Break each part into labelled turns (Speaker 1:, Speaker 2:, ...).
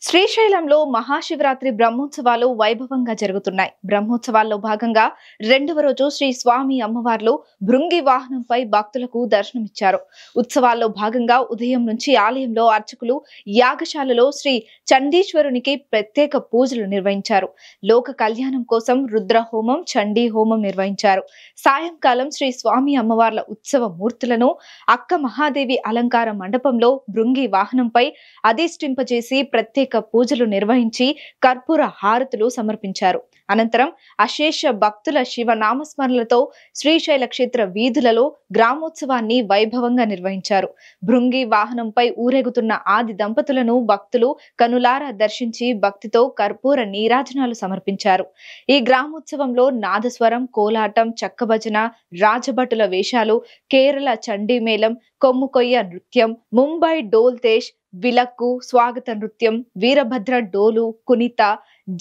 Speaker 1: శ్రీశైలంలో మహాశివరాత్రి బ్రహ్మోత్సవాలు వైభవంగా జరుగుతున్నాయి. బ్రహ్మోత్సవాల్లో భాగంగా రెండవ రోజు శ్రీ స్వామి అమ్మవార్లు భృంగి వాహనంపై భక్తులకు దర్శనమిచ్చారు. ఉత్సవాల్లో భాగంగా ఉదయం నుంచి ఆలయంలో అర్చకులు యాగశాలలో శ్రీ చండీశ్వరునికి ప్రత్యేక పూజలు నిర్వహించారు. లోక కళ్యాణం కోసం రుద్ర హోమం, చండీ హోమం నిర్వహించారు. సాయంకాలం శ్రీ స్వామి అమ్మవార్ల ఉత్సవ మూర్తులను అక్క మహాదేవి అలంకార మండపంలో భృంగి వాహనంపై అధిష్ఠింపజేసి ప్రత్యేక పూజలు నిర్వహించి కర్పూర హారతులు సమర్పించారు. అనంతరం అశేష భక్తుల శివనామస్మరణలతో శ్రీశైల క్షేత్ర వీధులలో గ్రామోత్సవాన్ని వైభవంగా నిర్వహించారు. భృంగి వాహనంపై ఊరేగుతున్న ఆది దంపతులను భక్తులు కనులారా దర్శించి భక్తితో కర్పూర నీరాజనాలు సమర్పించారు. ఈ గ్రామోత్సవంలో నాదస్వరం, కోలాటం, చక్కభజన, రాజభటుల వేషాలు, కేరళ చండీ మేళం, కొమ్ముకొయ్య నృత్యం, ముంబై డోల్ తేష్, విలక్కు, స్వాగత నృత్యం, వీరభద్ర డోలు, కునిత,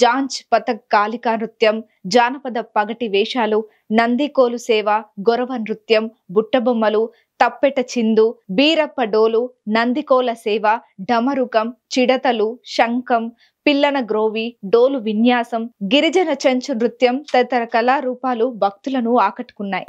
Speaker 1: జాంచ్ పథక్ కాళికా నృత్యం, జానపద పగటి వేషాలు, నందికోలు సేవ, గొరవ నృత్యం, బుట్టబొమ్మలు, తప్పెట చిందు, బీరప్ప డోలు, నందికోల సేవ, డమరుకం, చిడతలు, శంఖం, పిల్లన గ్రోవి, డోలు విన్యాసం, గిరిజన చెంచు నృత్యం తదితర కళారూపాలు భక్తులను ఆకట్టుకున్నాయి.